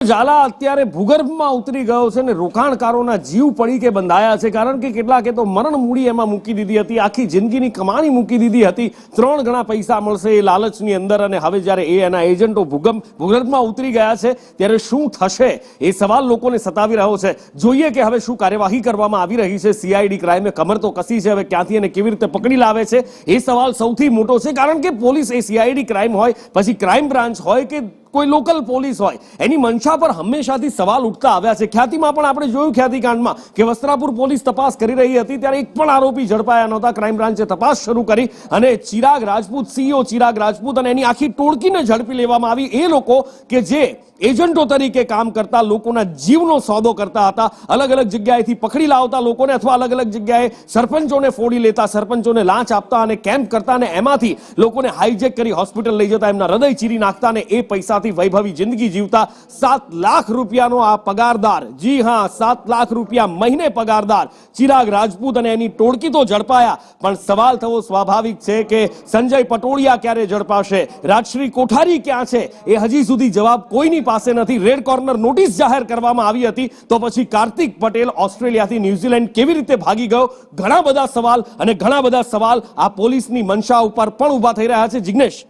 ઝાલા અત્યારે ભૂગર્ભમાં ઉતરી ગયો છે ને રોકાણકારોના જીવ પડી કે બંધાયા છે, કારણ કે કેટલાકે તો મરણ મૂડી એમાં મૂકી દીધી હતી, આખી જિંદગીની કમાણી મૂકી દીધી હતી, 3 ગણા પૈસા મળશે એ લાલચની અંદર, અને હવે જ્યારે એના એજન્ટો ભૂગર્ભમાં ઉતરી ગયા છે ત્યારે શું થશે એ સવાલ લોકોને સતાવી રહ્યો છે। જોઈએ કે હવે શું કાર્યવાહી કરવામાં આવી રહી છે। સીઆઈડી ક્રાઇમે કમર તો કસી છે, હવે ક્યાંથી અને કેવી રીતે પકડી લાવે છે એ સવાલ સૌથી મોટો છે, કારણ કે પોલીસ એ સીઆઈડી ક્રાઇમ હોય, પછી ક્રાઇમ બ્રાન્ચ હોય કે કોઈ લોકલ પોલીસ હોય, એની મંશા પર હંમેશાથી સવાલ ઉઠતા આવ્યા છે। ખ્યાતિમાં પણ આપણે જોયું, ખ્યાતિકાંડમાં કે વસ્ત્રાપુર પોલીસ તપાસ કરી રહી હતી ત્યારે એક પણ આરોપી ઝડપાયા નહોતા। ક્રાઇમ બ્રાન્ચે તપાસ શરૂ કરી અને ચિરાગ રાજપૂત, સીઈઓ ચિરાગ રાજપૂત અને એની આખી ટોળકીને ઝડપી લેવામાં આવી। એ લોકો કે જે એજન્ટો તરીકે કામ કરતા, લોકોના જીવનો સોદો કરતા હતા, અલગ અલગ જગ્યાએથી પકડી લાવતા લોકોને, અથવા અલગ અલગ જગ્યાએ સરપંચોને ફોડી લેતા, સરપંચોને લાંચ આપતા અને કેમ્પ કરતા, અને એમાંથી લોકોને હાઈજેક કરી હોસ્પિટલ લઈ જતા, એમના હૃદય ચીરી નાખતા અને એ પૈસાથી વૈભવી જિંદગી જીવતા। 7 લાખ રૂપિયાનો આ પગારદાર, જી હા 7 લાખ રૂપિયા મહિને પગારદાર ચિરાગ રાજપૂત અને એની ટોળકી તો ઝડપાયા, પણ સવાલ થવો સ્વાભાવિક છે કે સંજય પટોડિયા ક્યારે ઝડપાશે, રાજશ્રી કોઠારી ક્યાં છે એ હજી સુધી જવાબ કોઈની પાસે નથી। રેડ કોર્નર નોટિસ જાહેર કરવામાં આવી હતી, તો પછી કાર્તિક પટેલ ઓસ્ટ્રેલિયાથી ન્યુઝીલેન્ડ કેવી રીતે ભાગી ગયો? ઘણા બધા સવાલ અને ઘણા બધા સવાલ આ પોલીસની મંશા ઉપર પણ ઉભા થઈ રહ્યા છે। જિગ્નેશ,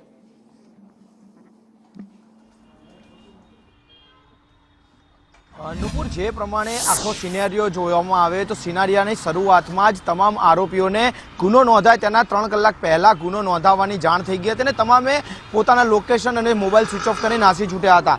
નુપુર, જે પ્રમાણે આખો સિનેરિયો જોવામાં આવે તો સિનારિયાની શરૂઆતમાં જ તમામ આરોપીઓને ગુનો નોંધાય તેના 3 કલાક પહેલા ગુનો નોંધાવવાની જાણ થઈ ગઈ હતી અને તમામે પોતાના લોકેશન અને મોબાઈલ સ્વિચ ઓફ કરી નાસી છૂટ્યા હતા।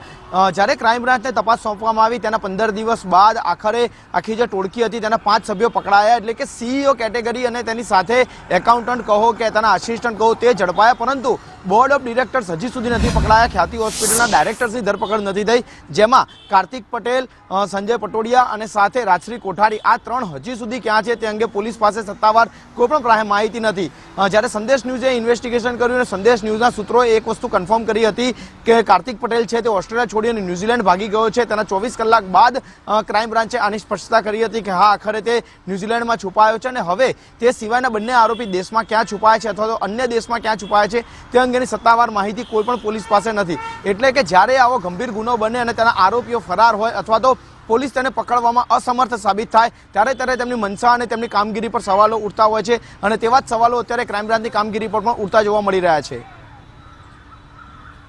જ્યારે ક્રાઇમ બ્રાન્ચને તપાસ સોંપવામાં આવી તેના 15 દિવસ બાદ આખરે આખી જે ટોળકી હતી તેના 5 સભ્યો પકડાયા, એટલે કે સીઈઓ કેટેગરી અને તેની સાથે એકાઉન્ટન્ટ કહો કે તેના આસિસ્ટન્ટ કહો તે ઝડપાયા, પરંતુ બોર્ડ ઓફ ડિરેક્ટર્સ હજી સુધી નથી પકડાયા। ખ્યાતિ હોસ્પિટલના ડાયરેક્ટર્સની ધરપકડ નથી થઈ, જેમાં કાર્તિક પટેલ, સંજય પટોડિયા અને સાથે રાજશ્રી કોઠારી આ 3 હજી સુધી ક્યાં છે તે અંગે પોલીસ પાસે સત્તાવાર કોઈ પણ માહિતી નથી। જ્યારે સંદેશ ન્યૂઝે ઇન્વેસ્ટિગેશન કર્યું અને સંદેશ ન્યૂઝના સૂત્રોએ એક વસ્તુ કન્ફર્મ કરી હતી કે કાર્તિક પટેલ છે તે ઓસ્ટ્રેલિયા છોડી અને ન્યુઝીલેન્ડ ભાગી ગયો છે, તેના 24 કલાક બાદ ક્રાઇમ બ્રાન્ચે આની સ્પષ્ટતા કરી હતી કે હા આખરે તે ન્યુઝીલેન્ડમાં છુપાયો છે અને હવે તે સિવાયના બંને આરોપી દેશમાં ક્યાં છુપાયા છે અથવા તો અન્ય દેશમાં ક્યાં છુપાયા છે તે અંગેની સત્તાવાર માહિતી કોઈ પણ પોલીસ પાસે નથી। એટલે કે જ્યારે આવો ગંભીર ગુનો બને અને તેના આરોપીઓ ફરાર હોય અથવા તો પોલીસ તેને પકડવામાં અસમર્થ સાબિત થાય ત્યારે તેમની મનસા અને તેમની કામગીરી પર સવાલો ઉઠતા હોય છે, અને તેવા જ સવાલો અત્યારે ક્રાઇમ બ્રાન્ચની કામગીરી પર પણ ઉઠતા જોવા મળી રહ્યા છે।